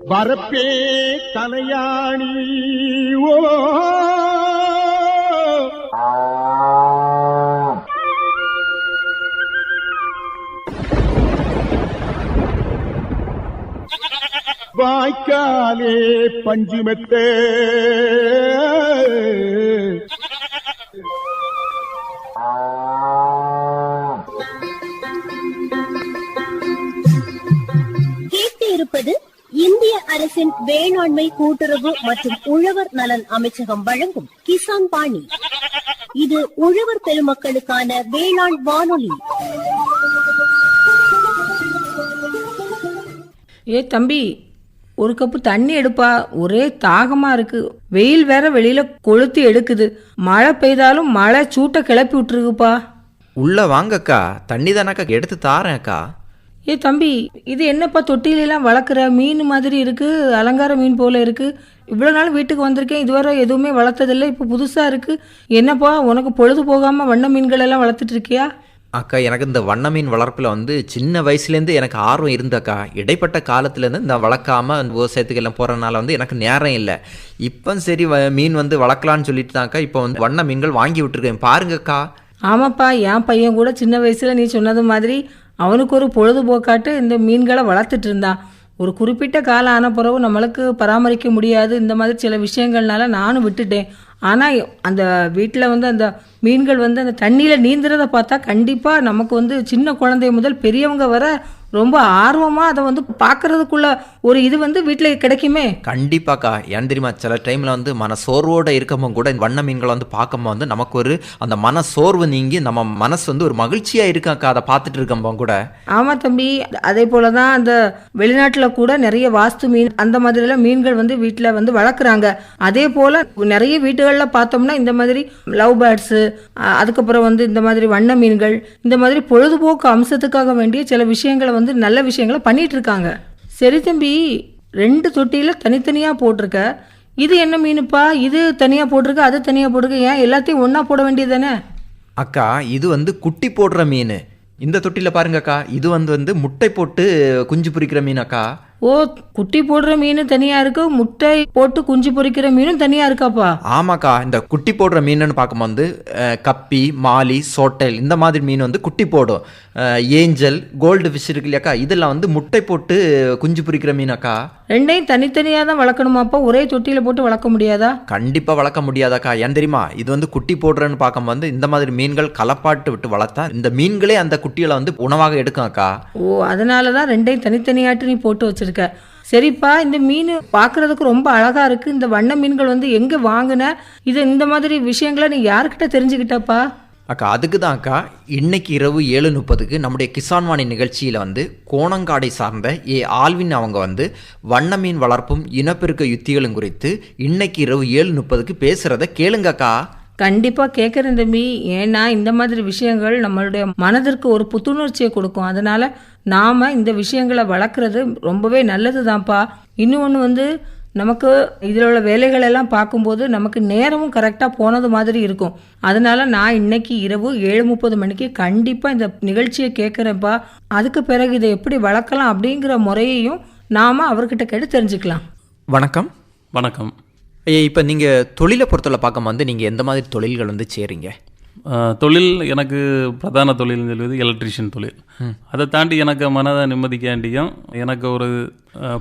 வரப்பே தலையாணி ஓ வாய்க்காலே பஞ்சுமெத்தே இருப்பது இந்திய அரசின் வேளாண்மை கூட்டுறவு மற்றும் உழவர் நலன் அமைச்சகம் வழங்கும் கிசான் பாணி. இது உழவர் பெருமக்களுக்கான வேளாண் வானொலி. ஏ தம்பி, ஒரு கப்பு தண்ணி எடுப்பா, ஒரே தாகமா இருக்கு. வெயில் வேற வெளியில கொளுத்தி எடுக்குது. மழை பெய்தாலும் மழை சூட்டை கிளப்பி விட்டுருக்குப்பா. உள்ள வாங்கக்கா, தண்ணி தானக்கா எடுத்து தாரேன் அக்கா. ஏ தம்பி, இது என்னப்பா தொட்டிலெல்லாம் வளர்க்குற மீன் மாதிரி இருக்கு, அலங்கார மீன் போல இருக்கு. இவ்வளோ நாள் வீட்டுக்கு வந்திருக்கேன், இதுவரை எதுவுமே வளர்த்ததில்லை, இப்போ புதுசாக இருக்கு. என்னப்பா உனக்கு பொழுது போகாமல் வண்ண மீன்கள் எல்லாம் வளர்த்துட்டு இருக்கியா? அக்கா, எனக்கு இந்த வண்ண மீன் வளர்ப்பில் வந்து சின்ன வயசுலேருந்து எனக்கு ஆர்வம் இருந்தக்கா. இடைப்பட்ட காலத்துலேருந்து இந்த வளர்க்காமல் அந்த விவசாயத்துக்கு எல்லாம் போகிறனால வந்து எனக்கு நேரம் இல்லை. இப்போ சரி மீன் வந்து வளர்க்கலான்னு சொல்லிட்டு தான்க்கா இப்போ வந்து வண்ண மீன்கள் வாங்கி விட்டுருக்கேன் பாருங்கக்கா. ஆமாப்பா, என் பையன் கூட சின்ன வயசில் நீ சொன்னது மாதிரி அவனுக்கு ஒரு பொழுதுபோக்காட்டு இந்த மீன்களை வளர்த்துட்டு இருந்தான். ஒரு குறிப்பிட்ட காலம் ஆன பிறகு நம்மளுக்கு பராமரிக்க முடியாது, இந்த மாதிரி சில விஷயங்கள்னால நானும் விட்டுட்டேன். ஆனால் அந்த வீட்டில் வந்து அந்த மீன்கள் வந்து அந்த தண்ணியில் நீந்துறதை பார்த்தா கண்டிப்பாக நமக்கு வந்து சின்ன குழந்தை முதல் பெரியவங்க வர ரொம்ப ஆர்வமாக அதை வந்து பார்க்கறதுக்குள்ள ஒரு இது வந்து வீட்டில் கிடைக்குமே. கண்டிப்பாக்கா. ஏன் தெரியுமா, சில டைமில் வந்து மன சோர்வோடு இருக்கம்போது கூட வண்ண மீன்களை வந்து பார்க்கும்போது வந்து நமக்கு ஒரு அந்த மன சோர்வு நீங்கி நம்ம மனசு வந்து ஒரு மகிழ்ச்சியாக இருக்காக்கா அதை பார்த்துட்டு இருக்கம்போது கூட. ஆமாம் தம்பி, அதே போல தான் அந்த வெளிநாட்டில் கூட நிறைய வாஸ்து மீன் அந்த மாதிரிலாம் மீன்கள் வந்து வீட்டில் வந்து வளர்க்குறாங்க. அதே போல் நிறைய வீடுகளில் பார்த்தோம்னா இந்த மாதிரி லவ் பேர்ட்ஸு, அதுக்கப்புறம் வந்து இந்த மாதிரி வண்ண மீன்கள், இந்த மாதிரி பொழுதுபோக்கு அம்சத்துக்காக வேண்டிய சில விஷயங்களை வந்து நல்ல விஷயங்களை பண்ணிட்டு இருக்காங்க. சரி தம்பி, 2 தொட்டியில தனித்தனியா போட்டிருக்க. இது என்ன மீனுப்பா? இது தனியா போட்டிருக்க, அது தனியா போட்டிருக்க. ஏன் எல்லாத்தையும் ஒன்னா போட வேண்டியது தானே? அக்கா, இது வந்து குட்டி போடுற மீன். இந்த தொட்டியில் பாருங்கக்கா, இது வந்து முட்டை போட்டு குஞ்சு பொரிக்கிற மீன் அக்கா. ஓ, குட்டி போடுற மீன் தனியா இருக்கு, முட்டை போட்டு குஞ்சு பொரிக்கிற மீனும் தனியா இருக்காப்பா? ஆமாக்கா. இந்த குட்டி போடுற மீனுன்னு பார்க்கும்போது கப்பி, மாலி, சோட்டல் இந்த மாதிரி மீன் வந்து குட்டி போடும். ஏஞ்சல், கோல்டு ஃபிஷ் இருக்கு இல்லையாக்கா, இதெல்லாம் வந்து முட்டை போட்டு குஞ்சு பொரிக்கிற மீன் அக்கா. ரெண்டையும் தனித்தனியாக தான் வளர்க்கணுமாப்பா? ஒரே தொட்டியில் போட்டு வளர்க்க முடியாதா? கண்டிப்பாக வளர்க்க முடியாதாக்கா. ஏன் தெரியுமா, இது வந்து குட்டி போடுறேன்னு பார்க்கும்போது இந்த மாதிரி மீன்கள் களப்பாட்டு விட்டு வளர்த்தா இந்த மீன்களே அந்த குட்டிகளை வந்து உணவாக எடுக்கும் அக்கா. ஓ, அதனால தான் ரெண்டையும் தனித்தனியாட்டு நீ போட்டு வச்சிருக்க. சரிப்பா, இந்த மீன் பார்க்கறதுக்கு ரொம்ப அழகா இருக்கு. இந்த வண்ண மீன்கள் வந்து எங்கே வாங்கின? இது இந்த மாதிரி விஷயங்களை நீ யாருக்கிட்ட தெரிஞ்சுக்கிட்டப்பா? அக்கா, அதுக்கு தான் அக்கா இன்னைக்கு இரவு 7:30க்கு நம்முடைய கிசான் வாணி நிகழ்ச்சியில் வந்து கோணங்காடை சார்ந்த ஆல்வின் அவங்க வந்து வண்ண மீன் வளர்ப்பும் இனப்பெருக்க யுத்திகளும் குறித்து இன்னைக்கு இரவு 7:30க்கு பேசுகிறத கேளுங்கக்கா. கண்டிப்பாக கேட்குறேன் தம்பி. ஏன்னா இந்த மாதிரி விஷயங்கள் நம்மளுடைய மனதிற்கு ஒரு புத்துணர்ச்சியை கொடுக்கும். அதனால் நாம் இந்த விஷயங்களை வளர்க்குறது ரொம்பவே நல்லது தான்ப்பா. இன்னொன்று வந்து நமக்கு இதில் உள்ள வேலைகள் எல்லாம் பார்க்கும்போது நமக்கு நேரமும் கரெக்டாக போனது மாதிரி இருக்கும். அதனால நான் இன்னைக்கு இரவு 7:30 மணிக்கு கண்டிப்பாக இந்த நிகழ்ச்சியை கேட்குறேன்ப்பா. அதுக்கு பிறகு இதை எப்படி வளர்க்கலாம் அப்படிங்கிற முறையையும் நாம் அவர்கிட்ட கேட்டு தெரிஞ்சுக்கலாம். வணக்கம். வணக்கம். இப்போ நீங்கள் தொழிலை பொறுத்தவரை பார்க்கும்போது நீங்கள் எந்த மாதிரி தொழில்கள் வந்து செய்கிறீங்க? தொழில் எனக்கு பிரதான தொழில்னு சொல்லுவது எலக்ட்ரிஷியன் தொழில். அதை தாண்டி எனக்கு மனதை நிம்மதிக்காண்டியும் எனக்கு ஒரு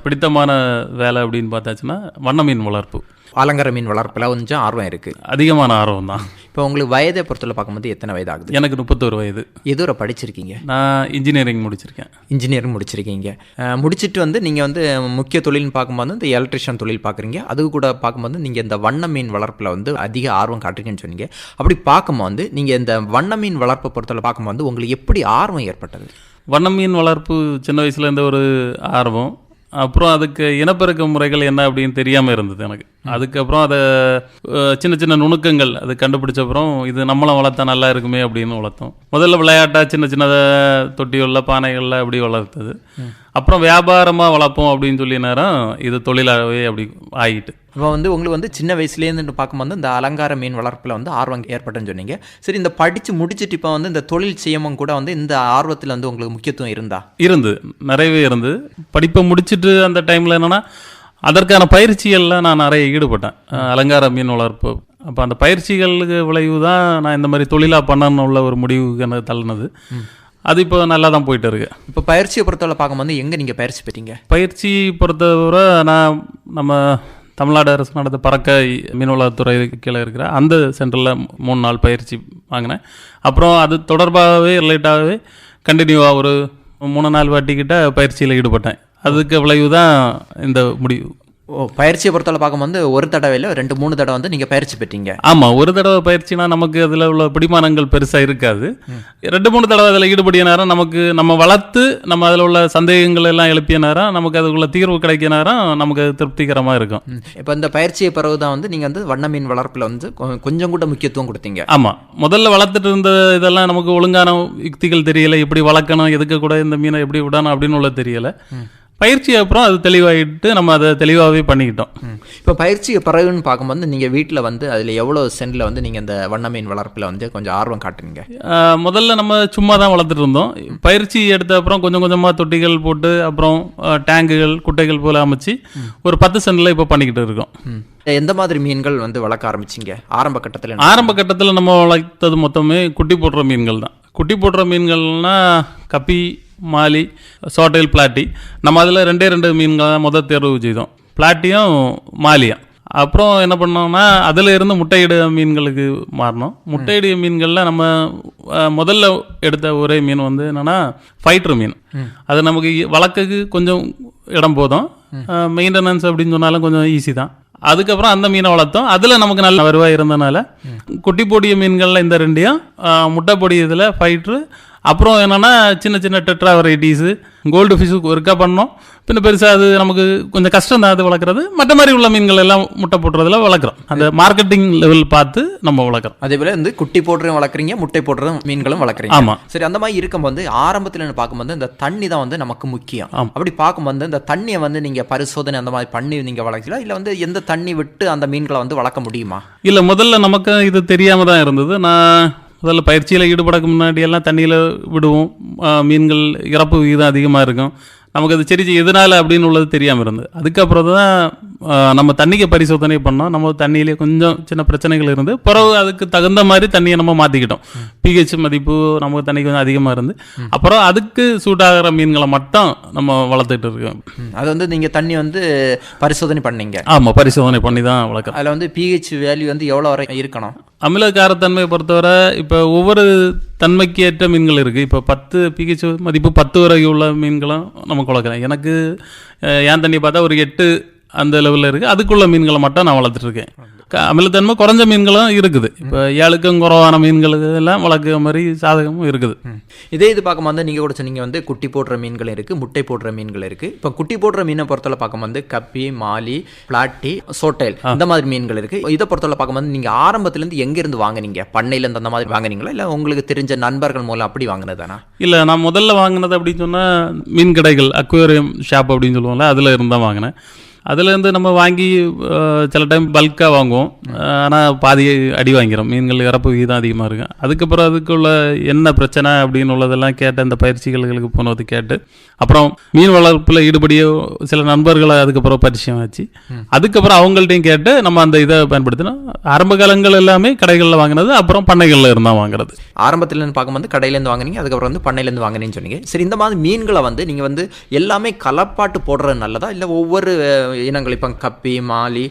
பிடித்தமான வேலை அப்படின்னு பார்த்தாச்சுன்னா வண்ண மீன் வளர்ப்பு, அலங்கார மீன் வளர்ப்பில் கொஞ்சம் ஆர்வம் இருக்குது. அதிகமான ஆர்வம் தான். இப்போ உங்களுக்கு வயதை பொறுத்தவரை பார்க்கும்போது எத்தனை வயது ஆகுது? எனக்கு 31 வயது. எதோ படிச்சிருக்கீங்க? நான் இன்ஜினியரிங் முடிச்சிருக்கேன். இன்ஜினியரிங் முடிச்சிருக்கீங்க. முடிச்சுட்டு வந்து நீங்கள் வந்து முக்கிய தொழில்னு பார்க்கும்போது இந்த எலக்ட்ரிஷியன் தொழில் பார்க்குறீங்க. அது கூட பார்க்கும்போது நீங்கள் இந்த வண்ண மீன் வளர்ப்பில் வந்து அதிக ஆர்வம் காட்டுறீங்கன்னு சொன்னீங்க. அப்படி பார்க்கும்போது நீங்கள் இந்த வண்ண மீன் வளர்ப்பை பொறுத்தவரை பார்க்கும்போது உங்களுக்கு எப்படி ஆர்வம் ஏற்பட்டது? வண்ண மீன் வளர்ப்பு சின்ன வயசுலேருந்து ஒரு ஆர்வம். அப்புறம் அதுக்கு இனப்பெருக்க முறைகள் என்ன அப்படின்னு தெரியாமல் இருந்தது எனக்கு. அதுக்கப்புறம் அதை சின்ன சின்ன நுணுக்கங்கள் அது கண்டுபிடிச்சப்புறம் இது நம்மளும் வளர்த்தா நல்லா இருக்குமே அப்படின்னு வளர்த்தோம். முதல்ல விளையாட்டாக சின்ன சின்ன தொட்டிகளில் பானைகளில் அப்படி வளர்த்தது. அப்புறம் வியாபாரமாக வளர்ப்போம் அப்படின்னு சொல்லி நேரம் இது தொழிலாகவே அப்படி ஆகிட்டு. இப்போ வந்து உங்களுக்கு வந்து சின்ன வயசுலேருந்து பார்க்கும்போது இந்த அலங்கார மீன் வளர்ப்பில் வந்து ஆர்வம் ஏற்பட்டுன்னு சொன்னீங்க. சரி, இந்த படித்து முடிச்சுட்டு இப்போ வந்து இந்த தொழில் செய்யவும் கூட வந்து இந்த ஆர்வத்தில் வந்து உங்களுக்கு முக்கியத்துவம் இருந்து நிறையவே இருந்து படிப்பை முடிச்சுட்டு அந்த டைமில் என்னென்னா அதற்கான பயிற்சிகள்லாம் நான் நிறைய ஈடுபட்டேன். அலங்கார மீன் வளர்ப்பு. அப்போ அந்த பயிற்சிகளுக்கு விளைவு தான் நான் இந்த மாதிரி தொழிலாக பண்ணணும் உள்ள ஒரு முடிவுக்கு எனக்கு தள்ளினது. அது இப்போ நல்லா தான் போயிட்டு இருக்கு. இப்போ பயிற்சியை பொறுத்தவரை பார்க்கும்போது எங்கே நீங்கள் பயிற்சி பெற்றீங்க? பயிற்சி பொறுத்தவரை நான் நம்ம தமிழ்நாடு அரசு நடத்த பறக்க மீன்வளத்துறை கீழே இருக்கிற அந்த சென்டரில் 3 நாள் பயிற்சி வாங்கினேன். அப்புறம் அது தொடர்பாகவே ரிலேட்டாகவே கண்டினியூவாக ஒரு 3-4 வாட்டிக்கிட்ட பயிற்சியில் ஈடுபட்டேன். அதுக்கு விளைவு தான் இந்த முடிவு. பயிற்சியை பொறுத்தவரை பார்க்கும்போது ஒரு தடவை இல்லை 2-3 தடவை வந்து நீங்கள் பயிற்சி பெற்றீங்க. ஆமாம், ஒரு தடவை பயிற்சினா நமக்கு அதில் உள்ள பிடிமானங்கள் பெருசாக இருக்காது. 2-3 தடவை அதில் ஈடுபடிய நேரம் நமக்கு நம்ம வளர்த்து நம்ம அதில் உள்ள சந்தேகங்கள் எல்லாம் எழுப்பிய நேரம் நமக்கு அதுக்குள்ள தீர்வு கிடைக்கிற நேரம் நமக்கு திருப்திகரமாக இருக்கும். இப்போ இந்த பயிற்சியை பிறகு தான் வந்து நீங்கள் வந்து வண்ண மீன் வளர்ப்பில் வந்து கொஞ்சம் கூட முக்கியத்துவம் கொடுத்தீங்க. ஆமாம், முதல்ல வளர்த்துட்டு இருந்த இதெல்லாம் நமக்கு ஒழுங்கான யுக்திகள் தெரியலை, எப்படி வளர்க்கணும், எதுக்கு கூட இந்த மீனை எப்படி விடணும் அப்படின்னு உள்ள தெரியலை. பயிற்சி அப்புறம் அது தெளிவாகிட்டு நம்ம அதை தெளிவாகவே பண்ணிக்கிட்டோம். இப்போ பயிற்சி பிறகுன்னு பார்க்கும்போது நீங்கள் வீட்டில் வந்து அதில் எவ்வளோ சென்டில் வந்து நீங்கள் இந்த வண்ண மீன் வளர்ப்பில் வந்து கொஞ்சம் ஆர்வம் காட்டுறீங்க? முதல்ல நம்ம சும்மா தான் வளர்த்துட்டு இருந்தோம். பயிற்சி எடுத்த அப்புறம் கொஞ்சம் கொஞ்சமாக தொட்டிகள் போட்டு அப்புறம் டேங்குகள் குட்டைகள் போல் அமைச்சு ஒரு 10 சென்டில் இப்போ பண்ணிக்கிட்டு இருக்கோம். எந்த மாதிரி மீன்கள் வந்து வளர்க்க ஆரம்பிச்சிங்க ஆரம்ப கட்டத்தில்? ஆரம்ப கட்டத்தில் நம்ம வளர்த்தது மொத்தமே குட்டி போடுற மீன்கள் தான். குட்டி போடுற மீன்கள்னா கப்பி, மாலி, சோட்டைல், பிளாட்டி. நம்ம அதில் 2 மீன்கள் தான் முதல் தேர்வு செய்தோம், பிளாட்டியும் மாலியும். அப்புறம் என்ன பண்ணோம்னா அதில் இருந்து முட்டையிட மீன்களுக்கு மாறினோம். முட்டையிட மீன்களில் நம்ம முதல்ல எடுத்த ஒரே மீன் வந்து என்னென்னா ஃபைட்டர் மீன். அது நமக்கு வளர்க்கக்கு கொஞ்சம் இடம் போதும், மெயின்டெனன்ஸ் அப்படின்னு சொன்னாலும் கொஞ்சம் ஈஸி தான். அதுக்கப்புறம் அந்த மீனை வளர்த்தோம். அதில் நமக்கு நல்ல வருவாய் இருந்தனால குட்டி பொடிய மீன்களில் இந்த 2, முட்டை பொடியதில் ஃபைட்ரு. அப்புறம் என்னென்னா சின்ன சின்ன டெட்ரா வெரைட்டிஸு, கோல்டு ஃபிஷ்ஷுக்கு ஒருக்கா பண்ணோம். பின்ன பெருசாக அது நமக்கு கொஞ்சம் கஷ்டம் தான் அது வளர்க்குறது. மற்ற மாதிரி உள்ள மீன்கள் எல்லாம் முட்டை போடுறதுல வளர்க்குறோம். அந்த மார்க்கெட்டிங் லெவல் பார்த்து நம்ம வளர்க்குறோம். அதே போல் வந்து குட்டி போடுறதும் வளர்க்குறீங்க, முட்டை போடுறதும் மீன்களும் வளர்க்குறீங்க. ஆமாம். சரி, அந்த மாதிரி இருக்கும்போது ஆரம்பத்தில் பார்க்கும்போது இந்த தண்ணி தான் வந்து நமக்கு முக்கியம். அப்படி பார்க்கும்போது இந்த தண்ணியை வந்து நீங்கள் பரிசோதனை அந்த மாதிரி பண்ணி நீங்கள் வளர்க்கலாம், இல்லை வந்து எந்த தண்ணி விட்டு அந்த மீன்களை வந்து வளர்க்க முடியுமா? இல்லை, முதல்ல நமக்கு இது தெரியாமல் தான் இருந்தது. நான் முதல்ல பயிற்சியில் ஈடுபடக்கு முன்னாடி எல்லாம் தண்ணியில் விடுவோம். மீன்கள் இறப்பு விகிதம் அதிகமாக இருக்கும். நமக்கு அது சரி எதனால அப்படின்னு உள்ளது தெரியாமல் இருந்தது. அதுக்கப்புறம் தான் நம்ம தண்ணிக்கு பரிசோதனை பண்ணோம். நம்ம தண்ணியிலே கொஞ்சம் சின்ன பிரச்சனைகள் இருந்து பிறகு அதுக்கு தகுந்த மாதிரி தண்ணியை நம்ம மாற்றிக்கிட்டோம். பிஹெச் மதிப்பு நமக்கு தண்ணி கொஞ்சம் அதிகமாக இருந்து அப்புறம் அதுக்கு சூட் ஆகிற மீன்களை மட்டும் நம்ம வளர்த்துட்டு இருக்கோம். அது வந்து நீங்கள் தண்ணி வந்து பரிசோதனை பண்ணீங்க? ஆமாம், பரிசோதனை பண்ணி தான் வளர்க்குறோம். அதில் வந்து பிஹெச் வேல்யூ வந்து எவ்வளோ வரை இருக்கணும்? அமிலக்காரத்தன்மையை பொறுத்தவரை இப்போ ஒவ்வொரு தன்மைக்கு ஏற்ற மீன்கள் இருக்குது. இப்போ 10 பிஹெச் மதிப்பு 10 வரை உள்ள மீன்களும் நமக்கு வளர்க்குறேன். எனக்கு ஏன் தண்ணி பார்த்தா ஒரு 8 அந்த லெவலில் இருக்குது. அதுக்குள்ள மீன்களை மட்டும் நான் வளர்த்துட்ருக்கேன். அமிலத்தன்மை குறைஞ்ச மீன்களும் இருக்குது. இப்போ 7க்கும் குறைவான மீன்களுக்கு எல்லாம் வளர்க்குற மாதிரி சாதகமும் இருக்குது. இதே இது பார்க்கும்போது நீங்கள் கூட சொன்னீங்க வந்து குட்டி போடுற மீன்கள் இருக்குது, முட்டை போடுற மீன்கள் இருக்குது. இப்போ குட்டி போடுற மீனை பொறுத்தவரை பார்க்கும்போது கப்பி, மாலி, பிளாட்டி, சோட்டைல் இந்த மாதிரி மீன்கள் இருக்குது. இதை பொறுத்தவரை பார்க்கும்போது நீங்கள் ஆரம்பத்துலேருந்து எங்கேருந்து வாங்கினீங்க? பண்ணையிலேருந்து அந்த மாதிரி வாங்கினீங்களா, இல்லை உங்களுக்கு தெரிஞ்ச நண்பர்கள் மூலம் அப்படி வாங்கினதானா? இல்லை, நான் முதல்ல வாங்கினது அப்படின்னு சொன்னால் மீன் கடைகள், அக்வேரியம் ஷாப் அப்படின்னு சொல்லுவோம்ல, அதில் இருந்து தான் வாங்கினேன். அதுலேருந்து நம்ம வாங்கி சில டைம் பல்காக வாங்குவோம், ஆனால் பாதி அடி வாங்கிறோம். மீன்கள் இறப்பு விகிதம் அதிகமாக இருக்கும். அதுக்கப்புறம் அதுக்குள்ள என்ன பிரச்சனை அப்படின்னு உள்ளதெல்லாம் கேட்டு அந்த பயிற்சிகளுக்கு போனது கேட்டு அப்புறம் மீன் வளர்ப்பில் ஈடுபடிய சில நண்பர்களை அதுக்கப்புறம் பரிச்சயம் வச்சு அதுக்கப்புறம் அவங்கள்ட்டையும் கேட்டு நம்ம அந்த இதை பயன்படுத்தினோம். ஆரம்ப காலங்கள் எல்லாமே கடைகளில் வாங்கினது, அப்புறம் பண்ணைகளில் இருந்தால் வாங்குறது. ஆரம்பத்துலேருந்து பார்க்கும்போது கடையிலேருந்து வாங்கினீங்க, அதுக்கப்புறம் வந்து பண்ணையிலேருந்து வாங்கினீங்கன்னு சொன்னீங்க. சரி, இந்த மாதிரி மீன்களை வந்து நீங்கள் வந்து எல்லாமே கலப்பாட்டு போடுறது நல்லதா, இல்லை ஒவ்வொரு இனங்கள் இப்போ கப்பி, மாலி,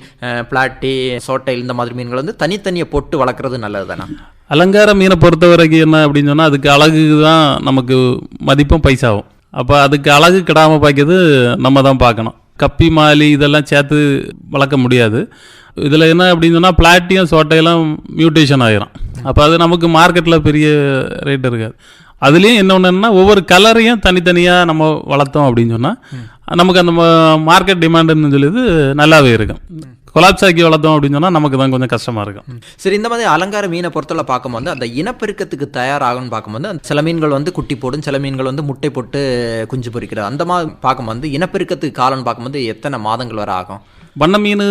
பிளாட்டி, சோட்டைல் இந்த மாதிரி மீன்கள் வந்து தனித்தனியை போட்டு வளர்க்குறது நல்லது தானே? அலங்கார மீனை பொறுத்த வரைக்கும் என்ன அப்படின்னு சொன்னால் அதுக்கு அழகு தான் நமக்கு மதிப்பும் பைசாவும். அப்போ அதுக்கு அழகு கிடாமல் பார்க்கிறது நம்ம தான் பார்க்கணும். கப்பி, மாலி இதெல்லாம் சேர்த்து வளர்க்க முடியாது. இதில் என்ன அப்படின்னு சொன்னால் பிளாட்டியும் சோட்டையெல்லாம் மியூட்டேஷன் ஆகிரும். அப்போ அது நமக்கு மார்க்கெட்டில் பெரிய ரேட் இருக்காது. அதுலேயும் என்ன ஒன்றுன்னா ஒவ்வொரு கலரையும் தனித்தனியாக நம்ம வளர்த்தோம் அப்படின்னு சொன்னால் நமக்கு அந்த மார்க்கெட் டிமாண்டுன்னு சொல்லிது நல்லாவே இருக்கும். கொலாப்ஸ் ஆக்கி வளர்த்தோம் அப்படின்னு சொன்னால் நமக்கு தான் கொஞ்சம் கஷ்டமாக இருக்கும். சரி, இந்த மாதிரி அலங்கார மீனை பொறுத்தவரை பார்க்கும்போது அந்த இனப்பெருக்கத்துக்கு தயாராகும்னு பார்க்கும்போது சில மீன்கள் வந்து குட்டி போடும், சில மீன்கள் வந்து முட்டை போட்டு குஞ்சு பொரிக்கிறது. அந்த மாதிரி பார்க்கும்போது இனப்பெருக்கத்துக்கு காலம்னு பார்க்கும்போது எத்தனை மாதங்கள் வரை ஆகும்? வண்ண மீன்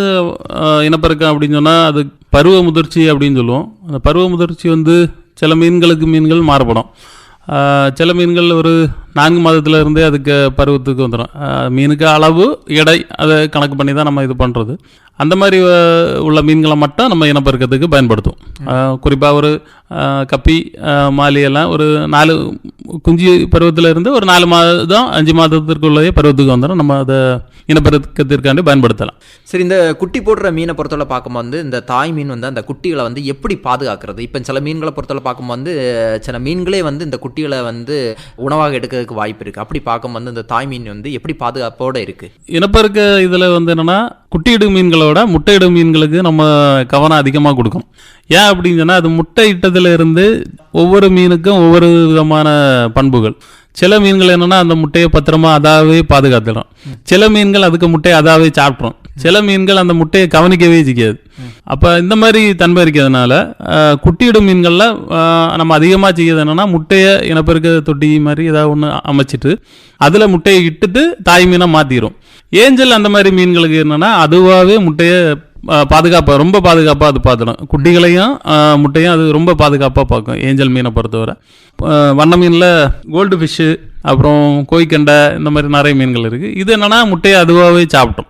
இனப்பெருக்கம் அப்படின்னு சொன்னால் அது பருவ முதிர்ச்சி அப்படின்னு சொல்லுவோம். அந்த பருவ முதிர்ச்சி வந்து சில மீன்களுக்கு மீன்கள் மாறுபடும். சில மீன்கள் ஒரு 4 மாதத்துல இருந்தே அதுக்கு பருவத்துக்கு வந்துடும். மீனுக்கு அளவு எடை அதை கணக்கு பண்ணி தான் நம்ம இது பண்ணுறது. அந்த மாதிரி உள்ள மீன்களை மட்டும் நம்ம இனப்பெருக்கத்துக்கு பயன்படுத்துவோம். குறிப்பாக ஒரு கப்பி மாலி எல்லாம் ஒரு 4 குஞ்சு பருவத்தில் இருந்து ஒரு 4 மாதம் 5 மாதத்திற்குள்ளே பருவத்துக்கு வந்துடும். நம்ம அதை இனப்பெருக்கத்திற்காண்டி பயன்படுத்தலாம். சரி, இந்த குட்டி போடுற மீனை பொறுத்தவரை பார்க்கும்போது இந்த தாய் மீன் வந்து அந்த குட்டிகளை வந்து எப்படி பாதுகாக்கிறது? இப்போ சில மீன்களை பொறுத்தவரை பார்க்கும்போது சில மீன்களே வந்து இந்த குட்டிகளை வந்து உணவாக எடுக்கிறதுக்கு வாய்ப்பு இருக்குது. அப்படி பார்க்கும்போது இந்த தாய் மீன் வந்து எப்படி பாதுகாப்போடு இருக்குது? இனப்பெருக்க இதில் வந்து என்னென்னா, குட்டியிடும் மீன்களோட முட்டையிடும் மீன்களுக்கு நம்ம கவனம் அதிகமாக கொடுக்கணும். ஏன் அப்படின்னு சொன்னால், அது முட்டையிட்டதுல இருந்து ஒவ்வொரு மீனுக்கும் ஒவ்வொரு விதமான பண்புகள். சில மீன்கள் என்னன்னா அந்த முட்டையை பத்திரமா அதாவே பாதுகாத்துடும். சில மீன்கள் அதுக்கு முட்டையை அதாவே சாப்பிட்றோம். சில மீன்கள் அந்த முட்டையை கவனிக்கவே செய்யாது. அப்போ இந்த மாதிரி தன்மை இருக்கிறதுனால குட்டியிடும் மீன்களில் நம்ம அதிகமாக செய்யறது என்னன்னா, முட்டையை இனப்பெருக்க தொட்டி மாதிரி ஏதாவது ஒன்று அமைச்சிட்டு அதில் முட்டையை இட்டுட்டு தாய் மீனை மாற்றிடும். ஏஞ்சல் அந்த மாதிரி மீன்களுக்கு என்னன்னா, அதுவாகவே முட்டையை ரொம்ப பாதுகாப்பாக அது பார்த்துடும். குட்டிகளையும் முட்டையும் அது ரொம்ப பாதுகாப்பாக பார்க்கும். ஏஞ்சல் மீனை பொறுத்தவரை வண்ண மீனில் கோல்டு ஃபிஷ்ஷு, அப்புறம் கோய்கண்டை, இந்த மாதிரி நிறைய மீன்கள் இருக்குது. இது என்னன்னா முட்டையை அதுவாகவே சாப்பிட்டோம்.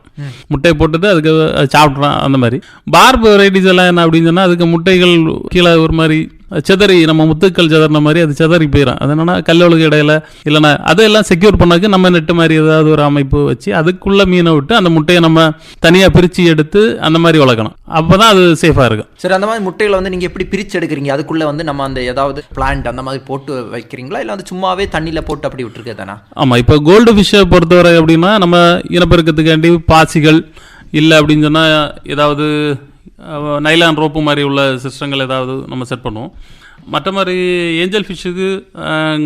முட்டையை போட்டுட்டு அதுக்கு சாப்பிட்றோம். அந்த மாதிரி பார்பு வெரைட்டிஸ் எல்லாம் என்ன அப்படின்னு சொன்னால், அதுக்கு முட்டைகள் கீழே ஒரு மாதிரி செதறி, நம்ம முத்துக்கள் செதறின மாதிரி அது செதறி போயிடும். அது என்னன்னா கல்லோளுக்கு இடையில இல்லைன்னா அதையெல்லாம் செக்யூர் பண்ணாக்கு நம்ம நெட்டு மாதிரி ஏதாவது ஒரு அமைப்பு வச்சு அதுக்குள்ள மீனை விட்டு அந்த முட்டையை நம்ம தனியாக பிரித்து எடுத்து அந்த மாதிரி வளர்க்கணும். அப்போ தான் அது சேஃபாக இருக்கும். சரி, அந்த மாதிரி முட்டைகளை வந்து நீங்கள் எப்படி பிரித்து எடுக்கிறீங்க? அதுக்குள்ளே வந்து நம்ம அந்த ஏதாவது பிளான்ட் அந்த மாதிரி போட்டு வைக்கிறீங்களா, இல்லை வந்து சும்மாவே தண்ணியில் போட்டு அப்படி விட்டுருக்கே தானே? ஆமாம், இப்போ கோல்டு ஃபிஷ்ஷை பொறுத்தவரை அப்படின்னா, நம்ம இனப்பெருக்கத்துக்காண்டி பாசிகள் இல்லை அப்படின்னு சொன்னால் ஏதாவது நைலான் ரோப்பு மாதிரி உள்ள சிஸ்டங்கள் ஏதாவது நம்ம செட் பண்ணுவோம். மற்ற மாதிரி ஏஞ்சல் ஃபிஷ்ஷுக்கு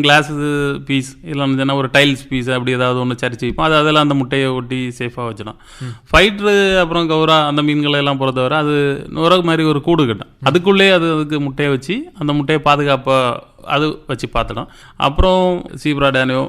கிளாஸ் பீஸ் இல்லைன்னு ஒரு டைல்ஸ் பீஸ் அப்படி ஏதாவது ஒன்று சரிச்சு வைப்போம். அதெல்லாம் அந்த முட்டையை ஒட்டி சேஃபாக வச்சிடும். ஃபைட்ரு அப்புறம் கௌரா அந்த மீன்களை எல்லாம் பொறுத்தவரை அது நுர மாதிரி ஒரு கூடு கட்டும். அதுக்குள்ளே அதுக்கு முட்டையை வச்சு அந்த முட்டையை பாதுகாப்பாக அது வச்சு பார்த்துடும். அப்புறம் சீப்ரா டேனியோ,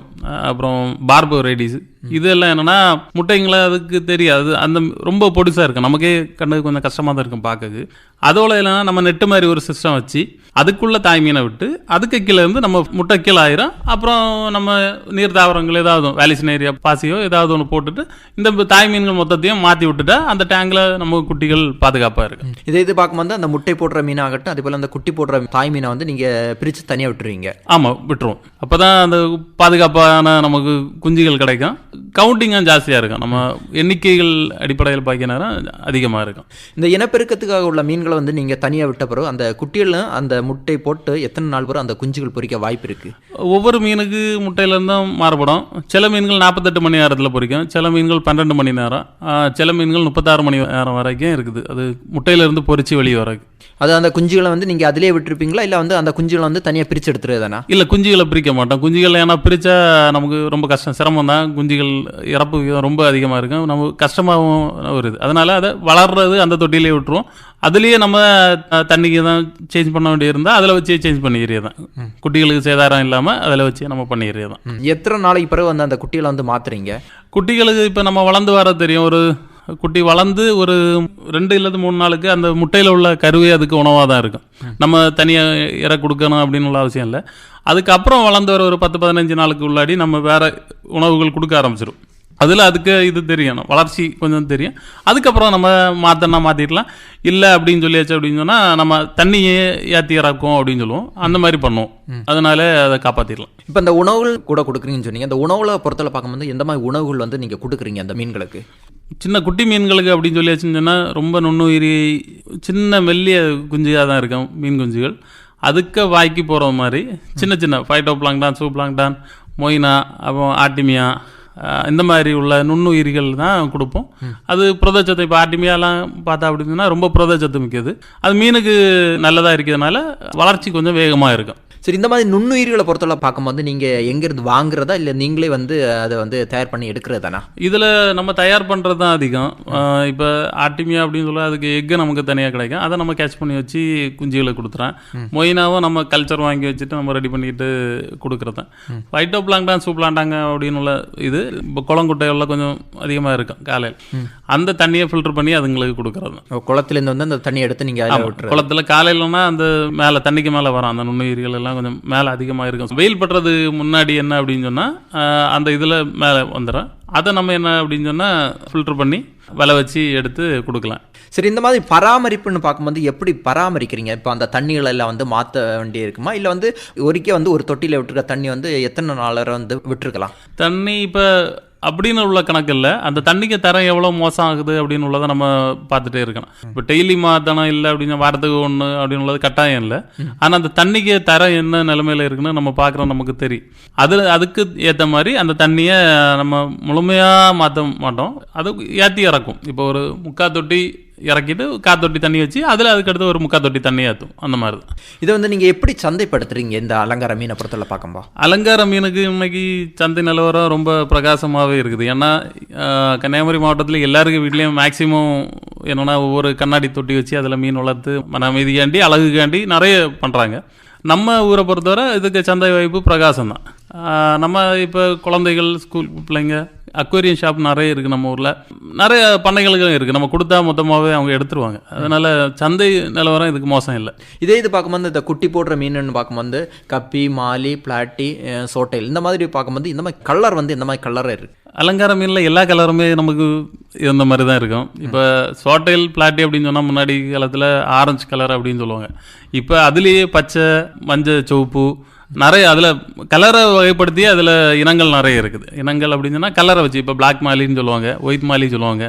அப்புறம் பார்போ வெரைட்டிஸ், இதெல்லாம் என்னென்னா முட்டைங்களை அதுக்கு தெரியாது. அந்த ரொம்ப பொடிசாக இருக்கும், நமக்கே கண்டது கொஞ்சம் கஷ்டமாக தான் இருக்கும் பார்க்கக்கு. அதோட இல்லைன்னா நம்ம நெட்டு மாதிரி ஒரு சிஸ்டம் வச்சு அதுக்குள்ளே தாய் மீனை விட்டு அதுக்கு கீழே இருந்து நம்ம முட்டை கீழே ஆயிரும். அப்புறம் நம்ம நீர் தாவரங்கள் ஏதாவது வேலிசினேரியா பாசியோ ஏதாவது ஒன்று போட்டுட்டு இந்த தாய் மீன்கள் மொத்தத்தையும் மாற்றி விட்டுட்டா அந்த டேங்கில் நம்ம குட்டிகள் பாதுகாப்பாக இருக்கும். இது பார்க்கும்போது அந்த முட்டை போடுற மீனாகட்டும், அதே போல் அந்த குட்டி போடுற தாய் மீனை வந்து நீங்கள் பிரித்து தனியாக விட்டுருவீங்க? ஆமாம், விட்டுருவோம். அப்போ தான் அந்த பாதுகாப்பான நமக்கு குஞ்சுகள் கிடைக்கும். கவுண்டிங்காக ஜாஸ்தியாக இருக்கும். நம்ம எண்ணிக்கைகள் அடிப்படையில் பார்க்க நேரம் அதிகமாக இருக்கும். இந்த இனப்பெருக்கத்துக்காக உள்ள மீன்களை வந்து நீங்கள் தனியாக விட்ட பிறகு அந்த குட்டிகளும் அந்த முட்டை போட்டு எத்தனை நாள் பிறகு அந்த குஞ்சுகள் பொறிக்க வாய்ப்பு இருக்குது? ஒவ்வொரு மீனுக்கு முட்டையிலேருந்தும் மாறுபடும். சில மீன்கள் 48 மணி நேரத்தில் பொறிக்கும், சில மீன்கள் 12 மணி நேரம், சில மீன்கள் 36 மணி நேரம் வரைக்கும் இருக்குது. அது முட்டையிலேருந்து பொறிச்சு வெளியே வரைக்கும். அது அந்த குஞ்சுகளை வந்து நீங்கள் அதிலே விட்டுருப்பீங்களா, இல்லை வந்து அந்த குஞ்சுகளை வந்து தனியாக பிரித்து எடுத்துருதானா? இல்லை, குஞ்சுகளை பிரிக்க மாட்டோம். குஞ்சுகள் ஏன்னா பிரித்தா நமக்கு ரொம்ப கஷ்டம், சிரமம் தான். குஞ்சுகள் இறப்பு விகிதம் ரொம்ப அதிகமாக இருக்கும், நம்ம கஷ்டமாகவும் வருது. அதனால் அதை வளர்றது அந்த தொட்டிலே விட்டுருவோம். அதுலேயே நம்ம தண்ணிக்கு தான் சேஞ்ச் பண்ண வேண்டியிருந்தால் அதில் வச்சு சேஞ்ச் பண்ணிக்கிறே தான். குட்டிகளுக்கு சேதாரம் இல்லாமல் அதில் வச்சு நம்ம பண்ணிக்கிறே தான். எத்தனை நாளைக்கு பிறகு வந்து அந்த குட்டிகளை வந்து மாற்றுறீங்க? குட்டிகளுக்கு இப்போ நம்ம வளர்ந்து வர தெரியும். ஒரு குட்டி வளர்ந்து ஒரு 2 இல்லது 3 நாளுக்கு அந்த முட்டையில் உள்ள கருவே அதுக்கு உணவாக தான் இருக்கும். நம்ம தனியாக இற கொடுக்கணும் அப்படின்னு உள்ள அவசியம் இல்லை. அதுக்கப்புறம் வளர்ந்து வர ஒரு 10-15 நாளுக்கு உள்ளாடி நம்ம வேறு உணவுகள் கொடுக்க ஆரம்பிச்சிடும். அதில் அதுக்கு இது தெரியும், வளர்ச்சி கொஞ்சம் தெரியும். அதுக்கப்புறம் நம்ம மாற்றினா மாற்றிடலாம். இல்லை அப்படின்னு சொல்லியாச்சு அப்படின்னு சொன்னால் நம்ம தண்ணியே ஏற்றி இறக்கும் அப்படின்னு சொல்லுவோம். அந்த மாதிரி பண்ணுவோம். அதனால அதை காப்பாற்றிடலாம். இப்போ இந்த உணவுகள் கூட கொடுக்குறீங்கன்னு சொன்னீங்க. அந்த உணவுல பொறுத்தவரை பார்க்கும்போது எந்த மாதிரி உணவுகள் வந்து நீங்கள் கொடுக்குறீங்க அந்த மீன்களுக்கு? சின்ன குட்டி மீன்களுக்கு அப்படின்னு சொல்லியாச்சுன்னு சொன்னால் ரொம்ப நுண்ணுயிரி சின்ன மெல்லிய குஞ்சுயாக தான் இருக்கும் மீன் குஞ்சுகள். அதுக்கு வாய்க்கு போகிற மாதிரி சின்ன சின்ன ஃபைட்டோ பிளாங்டான், சூ பிளாங்டான், மொய்னா, அப்புறம் ஆர்டிமியா, இந்த மாதிரி உள்ள நுண்ணுயிரிகள் தான் கொடுப்போம். அது புரதச்சத்து, இப்போ ஆர்டிமியாலாம் பார்த்தா அப்படின்னா ரொம்ப புரதச்சத்து மிக்கது. அது மீனுக்கு நல்லதாக இருக்கிறதுனால வளர்ச்சி கொஞ்சம் வேகமாக இருக்கும். சரி, இந்த மாதிரி நுண்ணுயிர்களை பொறுத்தவரை பார்க்கும்போது நீங்கள் எங்கேருந்து வாங்குறதா, இல்லை நீங்களே வந்து அதை வந்து தயார் பண்ணி எடுக்கிறது தானே? இதில் நம்ம தயார் பண்ணுறது தான் அதிகம். இப்போ ஆர்டிமியா அப்படின்னு சொல்ல அதுக்கு எக்கு நமக்கு தனியாக கிடைக்கும். அதை நம்ம கேட்ச் பண்ணி வச்சு குஞ்சுகளை கொடுத்துறேன். மொயினாவும் நம்ம கல்ச்சர் வாங்கி வச்சுட்டு நம்ம ரெடி பண்ணிட்டு கொடுக்குறது தான். ஃபைட்டோ பிளாங்டான், சூ பிளாங்டாங்க அப்படின்னு உள்ள இது இப்போ குளங்குட்டையெல்லாம் கொஞ்சம் அதிகமாக இருக்கும் காலையில். அந்த தண்ணியை ஃபில்டர் பண்ணி அதுங்களுக்கு கொடுக்குறது. குளத்துலேருந்து வந்து அந்த தண்ணியை எடுத்து நீங்கள் குளத்தில் காலையிலன்னா அந்த மேலே தண்ணிக்கு மேலே வரும் அந்த நுண்ணுயிர்கள் எல்லாம் இதெல்லாம் கொஞ்சம் மேலே அதிகமாக இருக்கும். வெயில் படுறது முன்னாடி என்ன அப்படின்னு சொன்னால் அந்த இதில் மேலே வந்துடும். அதை நம்ம என்ன அப்படின்னு சொன்னால் ஃபில்டர் பண்ணி விலை வச்சு எடுத்து கொடுக்கலாம். சரி, இந்த மாதிரி பராமரிப்புன்னு பார்க்கும்போது எப்படி பராமரிக்கிறீங்க? இப்போ அந்த தண்ணிகளை எல்லாம் வந்து மாற்ற வேண்டி இருக்குமா, இல்லை வந்து ஒருக்கே வந்து ஒரு தொட்டியில் விட்டுருக்க தண்ணி வந்து எத்தனை நாளரை வந்து விட்டுருக்கலாம்? தண்ணி இப்போ அப்படின்னு உள்ள கணக்கு இல்லை. அந்த தண்ணிக்கு தரம் எவ்வளோ மோசம் ஆகுது அப்படின்னு உள்ளதை நம்ம பார்த்துட்டே இருக்கணும். இப்போ டெய்லி மாற்றணும் இல்லை அப்படின்னு வாரத்துக்கு ஒன்று அப்படின்னு உள்ளது கட்டாயம் இல்லை. ஆனால் அந்த தண்ணிக்கு தரம் என்ன நிலைமையில் இருக்குன்னு நம்ம பார்க்குறோம், நமக்கு தெரியும். அதுக்கு ஏற்ற மாதிரி அந்த தண்ணியை நம்ம முழுமையாக மாற்ற மாட்டோம், அது ஏற்றி இறக்கும். இப்போ ஒரு 3/4 தொட்டி இறக்கிட்டு 1/4 தொட்டி தண்ணி வச்சு அதில் அதுக்கடுத்து ஒரு 3/4 தொட்டி தண்ணி ஏற்றும், அந்த மாதிரி தான். இதை வந்து நீங்கள் எப்படி சந்தைப்படுத்துறீங்க இந்த அலங்கார மீனை பொறுத்தவரை பார்க்கும்போ? அலங்கார மீனுக்கு இன்னைக்கு சந்தை நிலவரம் ரொம்ப பிரகாசமாகவே இருக்குது. ஏன்னா கன்னியாகுமரி மாவட்டத்தில் எல்லாருக்கும் வீட்லேயும் மேக்சிமம் என்னென்னா ஒவ்வொரு கண்ணாடி தொட்டி வச்சு அதில் மீன் வளர்த்து மன அமைதிக்காண்டி அழகுக்காண்டி நிறைய பண்ணுறாங்க. நம்ம ஊரை பொறுத்தவரை இதுக்கு சந்தை வாய்ப்பு பிரகாசம் தான். நம்ம இப்போ குழந்தைகள், ஸ்கூல் பிள்ளைங்க, அக்வேரியம் ஷாப் நிறைய இருக்குது நம்ம ஊரில். நிறைய பண்ணைகளுக்கும் இருக்குது. நம்ம கொடுத்தா மொத்தமாகவே அவங்க எடுத்துருவாங்க. அதனால் சந்தை நிலவரம் இதுக்கு மோசம் இல்லை. இது பார்க்கும்போது இந்த குட்டி போடுற மீனுன்னு பார்க்கும்போது கப்பி, மாலி, பிளாட்டி, சோட்டைல் இந்த மாதிரி பார்க்கும்போது இந்த மாதிரி கலர் வந்து இந்த மாதிரி கலராக இருக்குது. அலங்கார மீனில் எல்லா கலருமே நமக்கு இந்த மாதிரி தான் இருக்கும். இப்போ சோட்டைல், பிளாட்டி அப்படின்னு சொன்னால் முன்னாடி காலத்தில் ஆரஞ்சு கலர் அப்படின்னு சொல்லுவாங்க. இப்போ அதுலேயே பச்சை, மஞ்சள், சிவப்பு நிறைய அதில் கலரை வகைப்படுத்தி அதில் இனங்கள் நிறைய இருக்குது. இனங்கள் அப்படின்னு சொன்னால் கலரை வச்சு இப்போ பிளாக் மாலின்னு சொல்லுவாங்க, ஒயிட் மாலி சொல்லுவாங்க,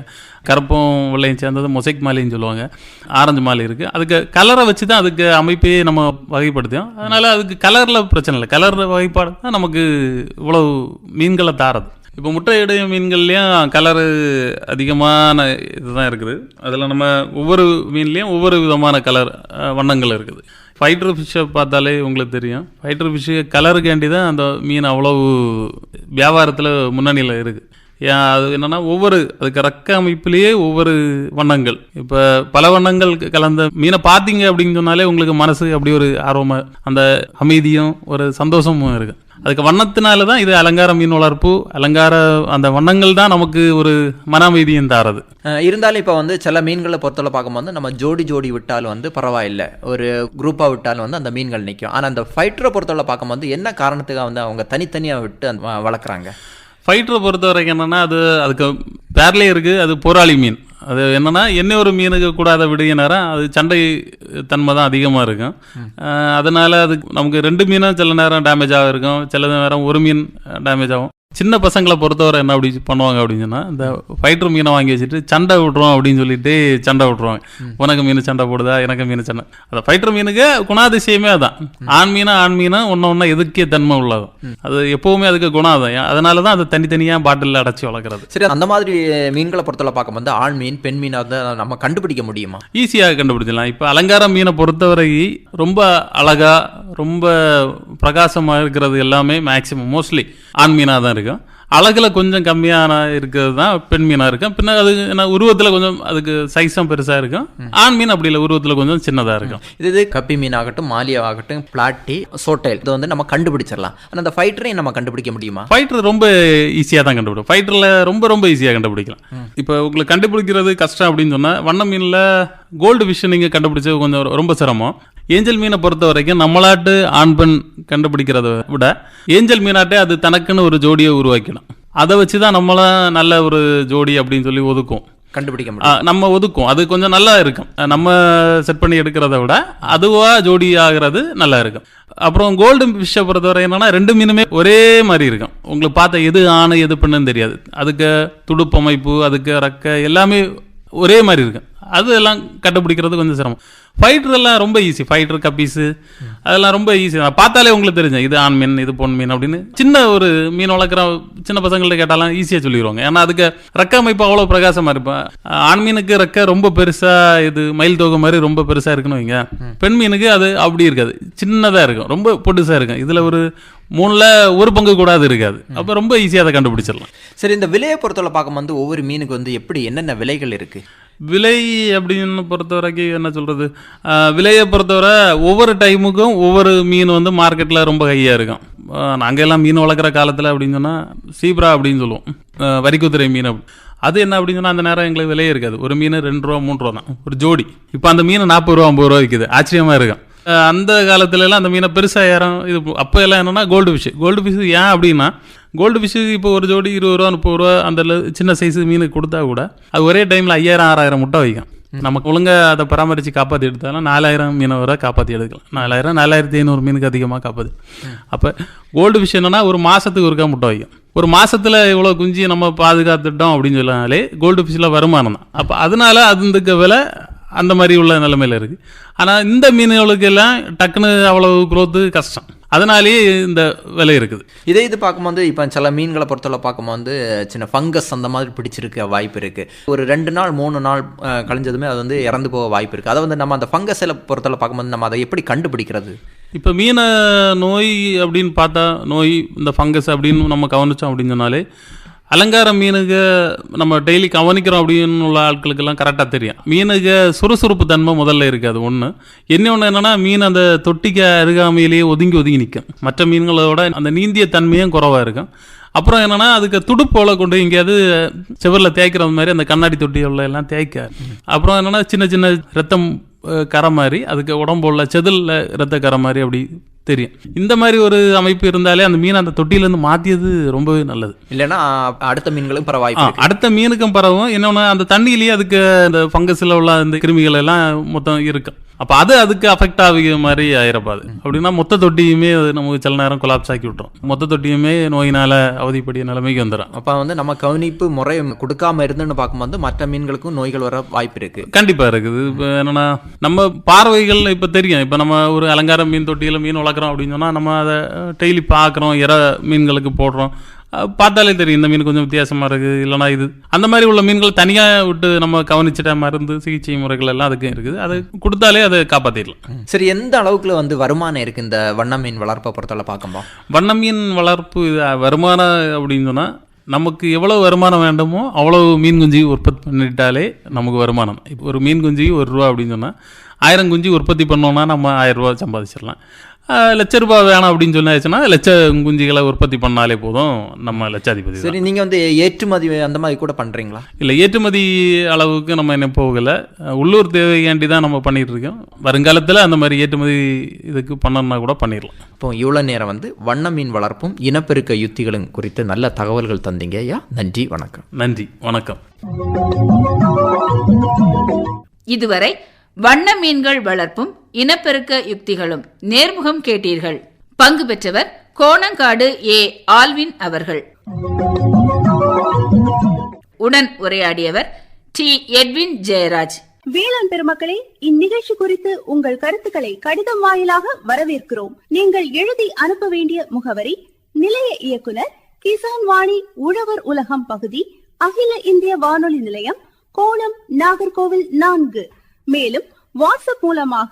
கருப்பும் வெள்ளையும் சேர்ந்தது மொசைக் மாலின்னு சொல்லுவாங்க, ஆரஞ்சு மாலி இருக்குது. அதுக்கு கலரை வச்சு தான் அதுக்கு அமைப்பையே நம்ம வகைப்படுத்தியோம். அதனால் அதுக்கு கலரில் பிரச்சனை இல்லை. கலர் வகைப்பாடு தான் நமக்கு இவ்வளவு மீன்களை தாரது. இப்போ முட்டையிடைய மீன்கள்லேயும் கலரு அதிகமான இதுதான் இருக்குது. அதில் நம்ம ஒவ்வொரு மீன்லேயும் ஒவ்வொரு விதமான கலர் வண்ணங்கள் இருக்குது. ஃபைட்டர் ஃபிஷ்ஷை பார்த்தாலே உங்களுக்கு தெரியும். ஃபைட்டர் ஃபிஷ்ஷு கலருக்காண்டி தான் அந்த மீன் அவ்வளவு வியாபாரத்தில் முன்னணியில் இருக்குது. ஏன் அது என்னென்னா அதுக்கு ரக்க அமைப்புலேயே ஒவ்வொரு வண்ணங்கள். இப்போ பல வண்ணங்கள் கலந்த மீனை பார்த்தீங்க அப்படின்னு சொன்னாலே உங்களுக்கு மனசு அப்படி ஒரு ஆர்வமாக, அந்த அமைதியும் ஒரு சந்தோஷமும் இருக்குது. அதுக்கு வண்ணத்தினால தான் இது அலங்கார மீன் வளர்ப்பு. அலங்கார அந்த வண்ணங்கள் தான் நமக்கு ஒரு மன அமைதியும் தாரது. இருந்தாலும் இப்போ வந்து சில மீன்களை பொறுத்தவரை பார்க்கும்போது நம்ம ஜோடி விட்டாலும் வந்து பரவாயில்லை, ஒரு குரூப்பாக விட்டாலும் வந்து அந்த மீன்கள் நிற்கும். ஆனால் அந்த ஃபைட்டரை பொறுத்தவரை பார்க்கும்போது என்ன காரணத்துக்காக வந்து அவங்க தனித்தனியாக விட்டு வளர்க்குறாங்க? ஃபைட்டரை பொறுத்த வரைக்கும் என்னென்னா அதுக்கு பேர்லேயே இருக்குது, அது போராளி மீன். அது என்னென்னா என்ன ஒரு மீனுக்கு கூட அதை விடுகிற நேரம் அது சண்டை தன்மை தான் அதிகமாக இருக்கும். அதனால் அது நமக்கு 2 மீனும் சில நேரம் டேமேஜ் ஆக இருக்கும், சில நேரம் ஒரு மீன் டேமேஜ் ஆகும். சின்ன பசங்களை பொறுத்தவரை என்ன அப்படி பண்ணுவாங்க அப்படின்னு சொன்னால், இந்த ஃபைட்டர் மீனை வாங்கி வச்சுட்டு சண்டை விட்ருவோம் அப்படின்னு சொல்லிட்டு சண்டை விட்ருவாங்க. உனக்கு மீன் சண்டை போடுதா, எனக்கு மீன் சண்டை. அந்த ஃபைட்டர் மீனுக்கு குணாதிசயமே அதான். ஆண் மீனா ஒன்று எதுக்கே தன்மை உள்ளதும். அது எப்போவுமே அதுக்கு குணம் அதான். அதனால தான் அது தனித்தனியாக பாட்டிலில் அடைச்சி வளர்க்குறது. சரி, அந்த மாதிரி மீன்களை பொறுத்தவரை பார்க்கும்போது ஆண் மீன், பெண் மீனை வந்து நம்ம கண்டுபிடிக்க முடியுமா? ஈஸியாக கண்டுபிடிச்சிடலாம். இப்போ அலங்கார மீனை பொறுத்தவரை ரொம்ப அழகா, ரொம்ப பிரகாசமாக இருக்கிறது எல்லாமே மேக்சிமம் மோஸ்ட்லி ஆண் மீனாக தான் இருக்கும். அழகுல கொஞ்சம் கம்மியான இருக்கிறது தான் பெண் மீனாக இருக்கும். பின்ன அது என்ன உருவத்தில் கொஞ்சம் அதுக்கு சைஸும் பெருசாக இருக்கும். ஆண் மீன் அப்படி இல்லை, உருவத்தில் கொஞ்சம் சின்னதாக இருக்கும். இது கப்பி மீன் ஆகட்டும், மாலியா ஆகட்டும், பிளாட்டி, சோட்டைல், இது வந்து நம்ம கண்டுபிடிச்சிடலாம். ஆனால் அந்த ஃபைட்டரையும் நம்ம கண்டுபிடிக்க முடியுமா? ஃபைட்டர் ரொம்ப ஈஸியாக தான் கண்டுபிடிக்கும். ஃபைட்டரில் ரொம்ப ஈஸியாக கண்டுபிடிக்கலாம். இப்போ உங்களுக்கு கண்டுபிடிக்கிறது கஷ்டம் அப்படின்னு சொன்னால், வண்ண மீனில் கோல்டு ஃபிஷ் நீங்கள் கண்டுபிடிச்சது கொஞ்சம் ரொம்ப சிரமம். ஏஞ்சல் மீனை பொறுத்த வரைக்கும் நம்மளாட்டு ஆண் பெண் கண்டுபிடிக்கிறத விட ஏஞ்சல் மீனாட்டே அது தனக்குன்னு ஒரு ஜோடியை உருவாக்கணும். அதை வச்சு தான் நம்மளாம் நல்ல ஒரு ஜோடி அப்படின்னு சொல்லி ஒதுக்கும், கண்டுபிடிக்க முடியும். நம்ம ஒதுக்கும். அது கொஞ்சம் நல்லா இருக்கும். நம்ம செட் பண்ணி எடுக்கிறத விட அதுவா ஜோடி ஆகிறது நல்லா இருக்கும். அப்புறம் கோல்டு ஃபிஷ்ஷை பொறுத்தவரை என்னன்னா 2 மீனுமே ஒரே மாதிரி இருக்கும். உங்களுக்கு பார்த்தா எது ஆணு எது பெண்ணுன்னு தெரியாது. அதுக்கு துடுப்பு அமைப்பு, அதுக்கு ரக்க எல்லாமே ஒரே மாதிரி இருக்கும். அது எல்லாம் கண்டுபிடிக்கிறது கொஞ்சம் சிரமம். ஃபைட்டர் எல்லாம் ரொம்ப ஈஸி. ஃபைட்டர், கப்பீஸு அதெல்லாம் ரொம்ப ஈஸி. பார்த்தாலே உங்களுக்கு தெரிஞ்சேன் இது ஆண் மீன் இது பொன் மீன் அப்படின்னு. சின்ன ஒரு மீன் வளர்க்குற சின்ன பசங்கள்ட்ட கேட்டாலும் ஈஸியாக சொல்லிடுவாங்க. ஏன்னா அதுக்கு ரெக்க அமைப்பு அவ்வளோ பிரகாசமாக இருப்பேன். ஆண் மீனுக்கு ரெக்க ரொம்ப பெருசாக, இது மயில் தோகை மாதிரி ரொம்ப பெருசாக இருக்குன்னு வைங்க. பெண் மீனுக்கு அது அப்படி இருக்காது, சின்னதாக இருக்கும், ரொம்ப பொடுசாக இருக்கும். இதில் ஒரு 3ல் 1 பங்கு கூட அது இருக்காது. அப்போ ரொம்ப ஈஸியாக அதை கண்டுபிடிச்சிடலாம். சரி, இந்த விலையை பொறுத்தவரை பார்க்கும்போது ஒவ்வொரு மீனுக்கு வந்து எப்படி என்னென்ன விலைகள் இருக்குது? விலை அப்படின்னு பொறுத்த வரைக்கும் என்ன சொல்கிறது, விலையை பொறுத்தவரை ஒவ்வொரு டைமுக்கும் ஒவ்வொரு மீன் வந்து மார்க்கெட்டில் ரொம்ப ஹையாக இருக்கும். நாங்கள் எல்லாம் மீன் வளர்க்குற காலத்தில் அப்படின்னு சொன்னால் சீப்ரா அப்படின்னு சொல்லுவோம், வரிக்குதிரை மீன். அது என்ன அப்படின்னு சொன்னால் அந்த நேரம் எங்களுக்கு விலையே இருக்காது. ஒரு மீன் 2 ரூபா 3 ரூபா தான் ஒரு ஜோடி. இப்போ அந்த மீன் 40 ரூபா 50 ரூபா விற்குது. ஆச்சரியமாக இருக்கும். அந்த காலத்துல எல்லாம் அந்த மீனை பெருசா யாரும் இது அப்போ எல்லாம் என்னன்னா கோல்டு ஃபிஷ் ஏன் அப்படின்னா கோல்டு ஃபிஷ் இப்போ ஒரு ஜோடி 20 ரூபா 30 ரூபா அந்த சின்ன சைஸ் மீனுக்கு கொடுத்தா கூட அது ஒரே டைம்ல 5000-6000 முட்டை வைக்கும். நமக்கு ஒழுங்கா அதை பராமரித்து காப்பாற்றி எடுத்தாலும் 4000 மீனை வரை காப்பாற்றி எடுக்கலாம். 4500 மீனுக்கு அதிகமாக காப்பாது. அப்போ கோல்டு ஃபிஷ் என்னன்னா ஒரு மாதத்துக்கு ஒருக்கா முட்டை வைக்கும். ஒரு மாசத்துல இவ்வளோ குஞ்சு நம்ம பாதுகாத்துட்டோம் அப்படின்னு சொன்னாலே கோல்டு ஃபிஷ்ஷில் வருமானம் தான். அப்போ அதனால அதுக்கு விலை அந்த மாதிரி உள்ள நிலைமையில இருக்கு. ஆனால் இந்த மீன்களுக்கு எல்லாம் டக்குன்னு அவ்வளவு குரோத்து கஷ்டம், அதனாலேயே இந்த விலை இருக்குது. இது பார்க்கும்போது இப்போ சில மீன்களை பொறுத்தவரை பார்க்கும்போது சின்ன ஃபங்கஸ் அந்த மாதிரி பிடிச்சிருக்க வாய்ப்பு இருக்குது. ஒரு 2 நாள் 3 நாள் கழிஞ்சதுமே அது வந்து இறந்து போக வாய்ப்பு இருக்குது. அதை வந்து நம்ம அந்த ஃபங்கஸில் பொறுத்தவரை பார்க்கும்போது நம்ம அதை எப்படி கண்டுபிடிக்கிறது? இப்போ மீனை நோய் அப்படின்னு பார்த்தா நோய் இந்த ஃபங்கஸ் அப்படின்னு நம்ம கவனித்தோம் அப்படின்னு சொன்னாலே அலங்கார மீனுக்கு நம்ம டெய்லி கவனிக்கிறோம் அப்படின்னு உள்ள ஆட்களுக்கெல்லாம் கரெக்டாக தெரியும். மீனுக்கு சுறுசுறுப்பு தன்மை முதல்ல இருக்காது ஒன்று. இன்னொன்று என்னென்னா மீன் அந்த தொட்டிக்கு அருகாமையிலேயே ஒதுங்கி நிற்கும். மற்ற மீன்களோட அந்த நீந்திய தன்மையும் குறைவாக இருக்கும். அப்புறம் என்னென்னா அதுக்கு துடுப்போல கொண்டு எங்கேயாவது செவரில் தேய்க்கிறது மாதிரி அந்த கண்ணாடி தொட்டிகளில் எல்லாம் தேய்க்க. அப்புறம் என்னென்னா சின்ன ரத்தம் கரை மாதிரி அதுக்கு உடம்புல செதிலில் ரத்த கரை மாதிரி அப்படி தெரியும். இந்த மாதிரி ஒரு அமைப்பு இருந்தாலே அந்த மீன் அந்த தொட்டியிலேருந்து மாற்றியது ரொம்பவே நல்லது. இல்லைன்னா அடுத்த மீன்களும் பரவாய் அடுத்த மீனுக்கும் பரவும். இன்னொன்று அந்த தண்ணியிலேயே அதுக்கு அந்த ஃபங்கஸில் உள்ள அந்த கிருமிகள் எல்லாம் மொத்தம் இருக்கும். அப்போ அதுக்கு அஃபெக்ட் ஆகிற மாதிரி ஆயிரப்பாது. அப்படின்னா மொத்த தொட்டியுமே அது நமக்கு சில நேரம் கொலாப்ஸ் ஆக்கி விட்டுரும். மொத்த தொட்டியுமே நோயினால் அவதிப்படிய நிலைமைக்கு வந்துடும். அப்போ வந்து நம்ம கவனிப்பு முறை கொடுக்காம இருந்துன்னு பார்க்கும்போது மற்ற மீன்களுக்கும் நோய்கள் வர வாய்ப்பு இருக்குது. கண்டிப்பாக இருக்குது. இப்போ என்னென்னா நம்ம பார்வைகள் இப்போ தெரியும். இப்போ நம்ம ஒரு அலங்கார மீன் தொட்டியில் மீன் வளர்க்குறோம் அப்படின்னு சொன்னால் நம்ம அதை டெய்லி பார்க்குறோம். மீன்களுக்கு போடுறோம், பார்த்தாலே தெரியும் இந்த மீன் கொஞ்சம் வித்தியாசமாக இருக்குது. இல்லைனா இது அந்த மாதிரி உள்ள மீன்கள் தனியாக விட்டு நம்ம கவனிச்சிட்ட மருந்து சிகிச்சை முறைகள் எல்லாம் அதுக்கும் இருக்குது. அது கொடுத்தாலே அதை காப்பாற்றிடலாம். சரி, எந்த அளவுக்குள்ள வந்து வருமானம் இருக்குது இந்த வண்ண மீன் வளர்ப்பை பொறுத்தவரை பார்க்கும்போது? வண்ண மீன் வளர்ப்பு வருமானம் அப்படின்னு சொன்னால் நமக்கு எவ்வளோ வருமானம் வேண்டுமோ அவ்வளோ மீன் குஞ்சு உற்பத்தி பண்ணிட்டாலே நமக்கு வருமானம். இப்போ ஒரு மீன் குஞ்சு ₹1 அப்படின்னு சொன்னால் 1000 குஞ்சு உற்பத்தி பண்ணோன்னா நம்ம ₹1000 சம்பாதிச்சிடலாம். ₹1,00,000 வேணும் அப்படின்னு சொன்னாச்சுன்னா லட்சம் குஞ்சுகளை உற்பத்தி பண்ணாலே போதும், நம்ம லட்சாதிபதி. சரி, நீங்கள் வந்து ஏற்றுமதி அந்த மாதிரி கூட பண்ணுறீங்களா? இல்லை, ஏற்றுமதி அளவுக்கு நம்ம என்ன போகலை. உள்ளூர் தேவையாண்டி தான் நம்ம பண்ணிகிட்டு இருக்கோம். வருங்காலத்தில் அந்த மாதிரி ஏற்றுமதி இதுக்கு பண்ணணும்னா கூட பண்ணிடலாம். இப்போ இவ்வளோ நேரம் வந்து வண்ண மீன் வளர்ப்பும் இனப்பெருக்க யுத்திகளும் குறித்து நல்ல தகவல்கள் தந்தீங்க ஐயா. நன்றி, வணக்கம். நன்றி, வணக்கம். இதுவரை வண்ண மீன்கள் வளர்ப்பும் இனப்பெருக்க யுக்திகளும் நேர்முகம் கேட்டீர்கள். பங்கு பெற்றவர் கோணங்காடு ஏ. ஆல்வின் அவர்கள். உடன் உரையாடியவர் டி. எட்வின் ஜெயராஜ். வேளாண் பெருமக்களே, இந்நிகழ்ச்சி குறித்து உங்கள் கருத்துக்களை கடிதம் வாயிலாக வரவேற்கிறோம். நீங்கள் எழுதி அனுப்ப வேண்டிய முகவரி: நிலைய இயக்குனர், கிசான் வாணி, உழவர் உலகம் பகுதி, அகில இந்திய வானொலி நிலையம், கோணம், நாகர்கோவில் 4. மேலும் வாட்ஸ்அப் மூலமாக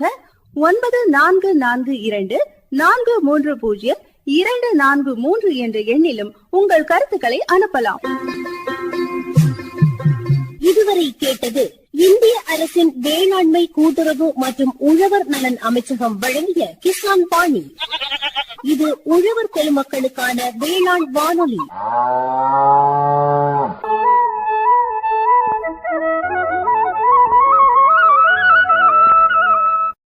9442302243 என்ற எண்ணிலும் உங்கள் கருத்துக்களை அனுப்பலாம். இதுவரை கேட்டது இந்திய அரசின் வேளாண்மை கூட்டுறவு மற்றும் உழவர் நலன் அமைச்சகம் வழங்கிய கிசான் பாணி. இது உழவர் பெருமக்களுக்கான வேளாண் வானொலி.